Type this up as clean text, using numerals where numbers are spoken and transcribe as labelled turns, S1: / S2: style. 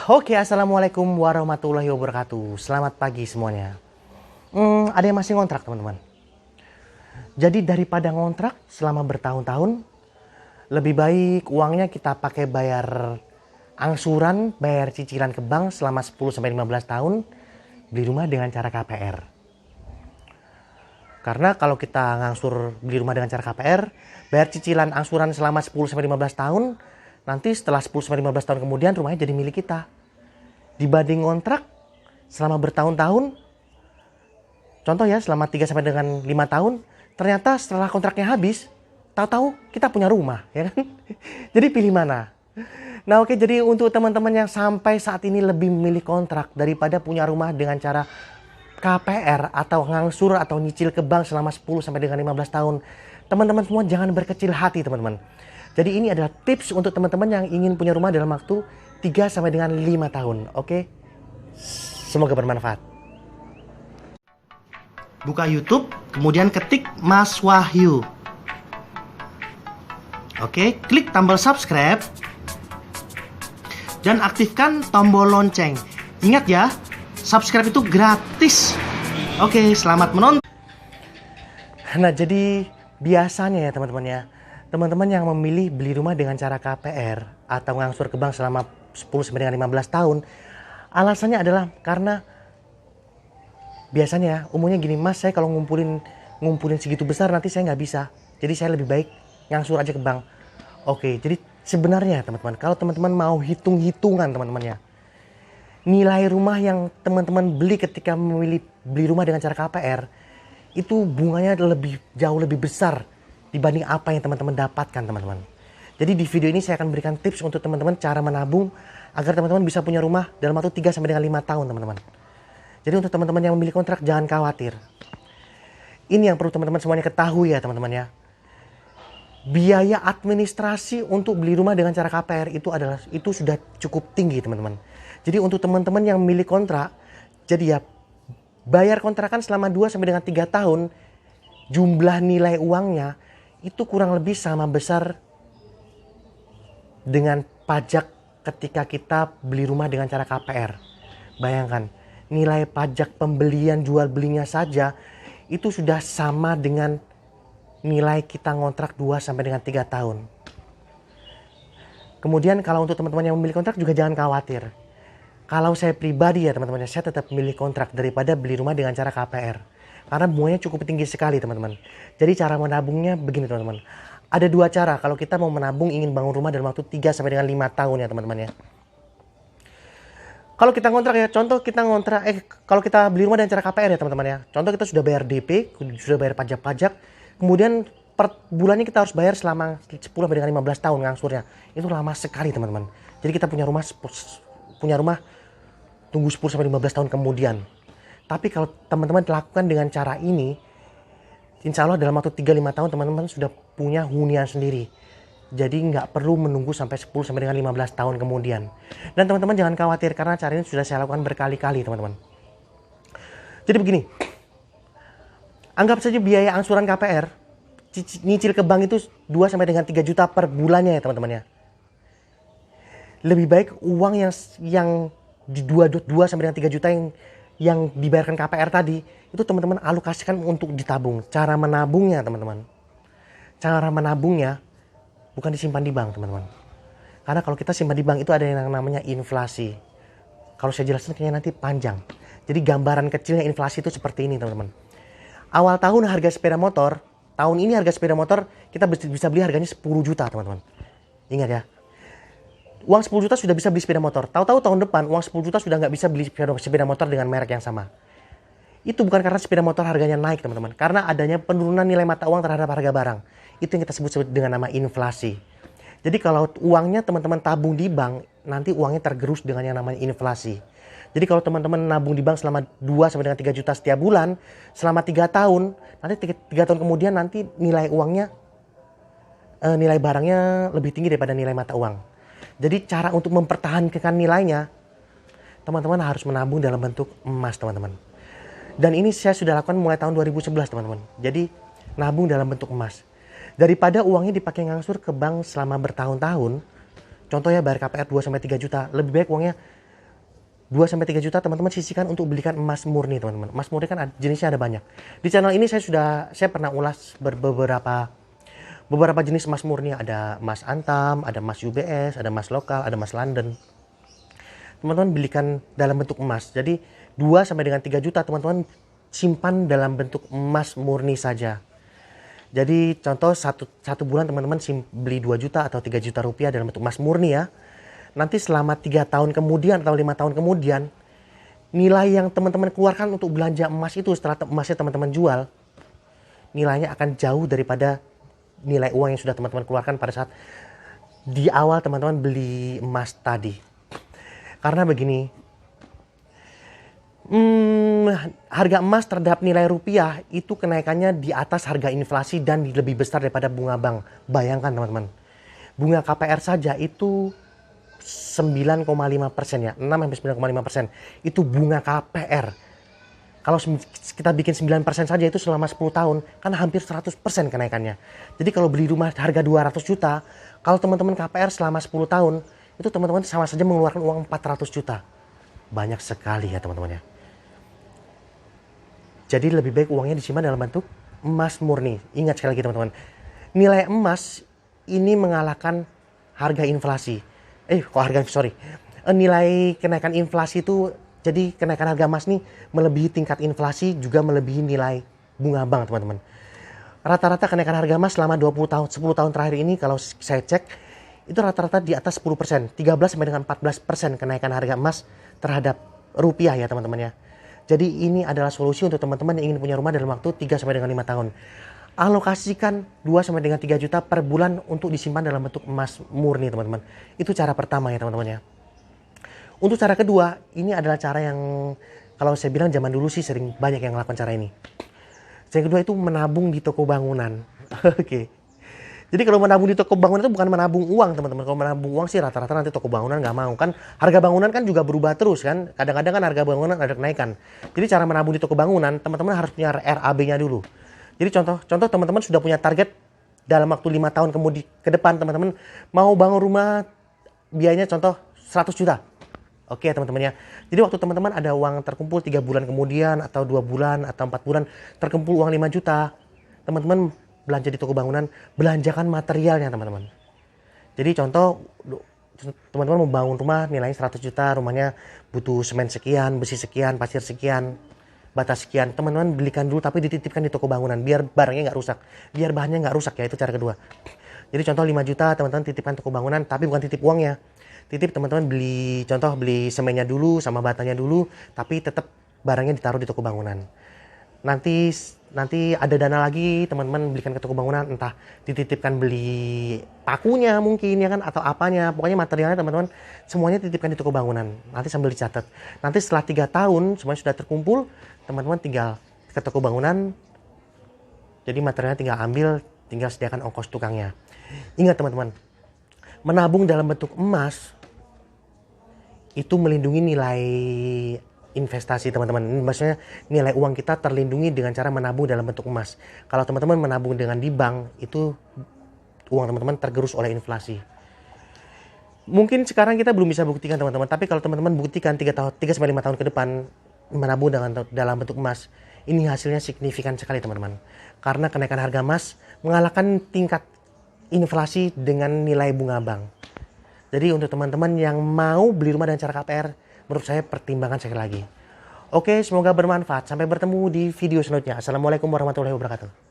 S1: Oke, assalamualaikum warahmatullahi wabarakatuh. Selamat pagi semuanya. Ada yang masih ngontrak teman-teman. Jadi daripada ngontrak selama bertahun-tahun, lebih baik uangnya kita pakai bayar angsuran, bayar cicilan ke bank selama 10-15 tahun, beli rumah dengan cara KPR. Karena kalau kita ngangsur beli rumah dengan cara KPR, bayar cicilan angsuran selama 10-15 tahun, nanti setelah 10-15 tahun kemudian rumahnya jadi milik kita. Dibanding ngontrak selama bertahun-tahun, contoh ya selama 3 sampai dengan 5 tahun, ternyata setelah kontraknya habis, tahu-tahu kita punya rumah, ya kan? Jadi pilih mana? Nah oke, jadi untuk teman-teman yang sampai saat ini lebih memilih kontrak daripada punya rumah dengan cara KPR atau ngangsur atau nyicil ke bank selama 10 sampai dengan 15 tahun, teman-teman semua jangan berkecil hati teman-teman. Jadi ini adalah tips untuk teman-teman yang ingin punya rumah dalam waktu 3 sampai dengan 5 tahun, oke? Semoga bermanfaat. Buka YouTube, kemudian ketik Mas Wahyu. Oke, klik tombol subscribe dan aktifkan tombol lonceng. Ingat ya, subscribe itu gratis. Oke, selamat menonton. Nah, jadi biasanya ya teman-teman ya, teman-teman yang memilih beli rumah dengan cara KPR atau ngangsur ke bank selama 10-15 tahun, alasannya adalah karena biasanya umumnya gini, Mas, saya kalau ngumpulin segitu besar nanti saya nggak bisa. Jadi saya lebih baik ngangsur aja ke bank. Oke, jadi sebenarnya teman-teman, kalau teman-teman mau hitung-hitungan teman-teman ya, nilai rumah yang teman-teman beli ketika memilih beli rumah dengan cara KPR, itu bunganya jauh lebih besar dibanding apa yang teman-teman dapatkan teman-teman. Jadi di video ini saya akan berikan tips untuk teman-teman cara menabung agar teman-teman bisa punya rumah dalam waktu 3 sampai dengan 5 tahun teman-teman. Jadi untuk teman-teman yang memilih kontrak jangan khawatir. Ini yang perlu teman-teman semuanya ketahui ya teman-teman ya. Biaya administrasi untuk beli rumah dengan cara KPR itu sudah cukup tinggi teman-teman. Jadi untuk teman-teman yang memilih kontrak, jadi ya bayar kontrakan selama 2 sampai dengan 3 tahun, jumlah nilai uangnya itu kurang lebih sama besar dengan pajak ketika kita beli rumah dengan cara KPR. Bayangkan, nilai pajak pembelian jual belinya saja itu sudah sama dengan nilai kita ngontrak 2 sampai dengan 3 tahun. Kemudian kalau untuk teman-teman yang memilih kontrak juga jangan khawatir. Kalau saya pribadi ya teman-teman, saya tetap memilih kontrak daripada beli rumah dengan cara KPR. Karena bunganya cukup tinggi sekali teman-teman. Jadi cara menabungnya begini teman-teman. Ada 2 cara kalau kita mau menabung ingin bangun rumah dalam waktu 3 sampai dengan 5 tahun ya teman-teman ya. Kalau kita ngontrak ya, contoh kita kalau kita beli rumah dengan cara KPR ya teman-teman ya. Contoh kita sudah bayar DP, sudah bayar pajak-pajak, kemudian per bulannya kita harus bayar selama 10 sampai dengan 15 tahun ngangsurnya. Itu lama sekali teman-teman. Jadi kita punya rumah tunggu 10 sampai 15 tahun kemudian. Tapi kalau teman-teman lakukan dengan cara ini, insya Allah dalam waktu 3-5 tahun teman-teman sudah punya hunian sendiri. Jadi nggak perlu menunggu sampai 10 sampai dengan 15 tahun kemudian. Dan teman-teman jangan khawatir karena cara ini sudah saya lakukan berkali-kali teman-teman. Jadi begini, anggap saja biaya angsuran KPR, nyicil ke bank itu 2 sampai dengan 3 juta per bulannya ya teman-teman ya. Lebih baik uang yang di 2 sampai dengan 3 juta yang dibayarkan KPR tadi, itu teman-teman alokasikan untuk ditabung. Cara menabungnya teman-teman. Cara menabungnya bukan disimpan di bank teman-teman. Karena kalau kita simpan di bank itu ada yang namanya inflasi. Kalau saya jelaskan kayaknya nanti panjang. Jadi gambaran kecilnya inflasi itu seperti ini teman-teman. Awal tahun harga sepeda motor, tahun ini harga sepeda motor kita bisa beli harganya 10 juta teman-teman. Ingat ya. Uang 10 juta sudah bisa beli sepeda motor. Tahu-tahu tahun depan uang 10 juta sudah nggak bisa beli sepeda motor dengan merek yang sama. Itu bukan karena sepeda motor harganya naik teman-teman. Karena adanya penurunan nilai mata uang terhadap harga barang. Itu yang kita sebut dengan nama inflasi. Jadi kalau uangnya teman-teman tabung di bank, nanti uangnya tergerus dengan yang namanya inflasi. Jadi kalau teman-teman nabung di bank selama 2 sampai dengan 3 juta setiap bulan, selama 3 tahun, nanti 3 tahun kemudian nanti nilai barangnya lebih tinggi daripada nilai mata uang. Jadi cara untuk mempertahankan nilainya, teman-teman harus menabung dalam bentuk emas teman-teman. Dan ini saya sudah lakukan mulai tahun 2011 teman-teman. Jadi nabung dalam bentuk emas. Daripada uangnya dipakai ngangsur ke bank selama bertahun-tahun, contohnya bayar KPR 2 sampai 3 juta, lebih baik uangnya 2 sampai 3 juta teman-teman sisihkan untuk belikan emas murni teman-teman. Emas murni kan jenisnya ada banyak. Di channel ini saya pernah ulas beberapa jenis emas murni. Ada emas Antam, ada emas UBS, ada emas lokal, ada emas London. Teman-teman belikan dalam bentuk emas. Jadi 2 sampai dengan 3 juta teman-teman simpan dalam bentuk emas murni saja. Jadi contoh satu bulan teman-teman beli 2 juta atau 3 juta rupiah dalam bentuk emas murni ya. Nanti selama 3 tahun kemudian atau 5 tahun kemudian, nilai yang teman-teman keluarkan untuk belanja emas itu setelah emasnya teman-teman jual, nilainya akan jauh daripada nilai uang yang sudah teman-teman keluarkan pada saat di awal teman-teman beli emas tadi. Karena begini, harga emas terhadap nilai rupiah itu kenaikannya di atas harga inflasi dan lebih besar daripada bunga bank. Bayangkan teman-teman, bunga KPR saja itu 9,5% ya, 6-9,5% itu bunga KPR. Kalau kita bikin 9% saja itu selama 10 tahun, kan hampir 100% kenaikannya. Jadi kalau beli rumah harga 200 juta, kalau teman-teman KPR selama 10 tahun, itu teman-teman sama saja mengeluarkan uang 400 juta. Banyak sekali ya teman-teman ya. Jadi lebih baik uangnya disimpan dalam bentuk emas murni. Ingat sekali lagi teman-teman, nilai emas ini mengalahkan harga inflasi. Nilai kenaikan inflasi itu, jadi kenaikan harga emas nih melebihi tingkat inflasi, juga melebihi nilai bunga bank teman-teman. Rata-rata kenaikan harga emas selama 10 tahun terakhir ini kalau saya cek, itu rata-rata di atas 10%, 13 sampai dengan 14% kenaikan harga emas terhadap rupiah ya teman-teman ya. Jadi ini adalah solusi untuk teman-teman yang ingin punya rumah dalam waktu 3 sampai dengan 5 tahun. Alokasikan 2 sampai dengan 3 juta per bulan untuk disimpan dalam bentuk emas murni teman-teman. Itu cara pertama ya teman-teman ya. Untuk cara kedua, ini adalah cara yang kalau saya bilang zaman dulu sih sering banyak yang melakukan cara ini. Yang kedua itu menabung di toko bangunan. Oke. Jadi kalau menabung di toko bangunan itu bukan menabung uang teman-teman. Kalau menabung uang sih rata-rata nanti toko bangunan nggak mau. Kan harga bangunan kan juga berubah terus kan. Kadang-kadang kan harga bangunan ada kenaikan. Jadi cara menabung di toko bangunan, teman-teman harus punya RAB-nya dulu. Jadi contoh teman-teman sudah punya target dalam waktu 5 tahun ke depan teman-teman mau bangun rumah, biayanya contoh 100 juta. Oke teman-teman ya. Jadi waktu teman-teman ada uang terkumpul 3 bulan kemudian atau 2 bulan atau 4 bulan terkumpul uang 5 juta. Teman-teman belanja di toko bangunan, belanjakan materialnya teman-teman. Jadi contoh teman-teman membangun rumah nilainya 100 juta, rumahnya butuh semen sekian, besi sekian, pasir sekian, bata sekian, teman-teman belikan dulu tapi dititipkan di toko bangunan biar barangnya nggak rusak, biar bahannya nggak rusak ya, itu cara kedua. Jadi contoh 5 juta teman-teman titipkan toko bangunan tapi bukan titip uangnya, titip teman-teman beli semennya dulu sama batanya dulu tapi tetap barangnya ditaruh di toko bangunan. Nanti ada dana lagi teman-teman belikan ke toko bangunan, entah dititipkan beli pakunya mungkin ya kan atau apanya, pokoknya materialnya teman-teman semuanya titipkan di toko bangunan, nanti sambil dicatat. Nanti setelah 3 tahun semuanya sudah terkumpul, teman-teman tinggal ke toko bangunan, jadi materialnya tinggal ambil, tinggal sediakan ongkos tukangnya. Ingat teman-teman, menabung dalam bentuk emas itu melindungi nilai investasi teman-teman. Maksudnya nilai uang kita terlindungi dengan cara menabung dalam bentuk emas. Kalau teman-teman menabung dengan di bank, itu uang teman-teman tergerus oleh inflasi. Mungkin sekarang kita belum bisa buktikan teman-teman, tapi kalau teman-teman buktikan 3 sampai 5 tahun ke depan menabung dalam bentuk emas, ini hasilnya signifikan sekali teman-teman. Karena kenaikan harga emas mengalahkan tingkat inflasi dengan nilai bunga bank. Jadi untuk teman-teman yang mau beli rumah dengan cara KPR, menurut saya pertimbangan sekali lagi. Oke, semoga bermanfaat. Sampai bertemu di video selanjutnya. Assalamualaikum warahmatullahi wabarakatuh.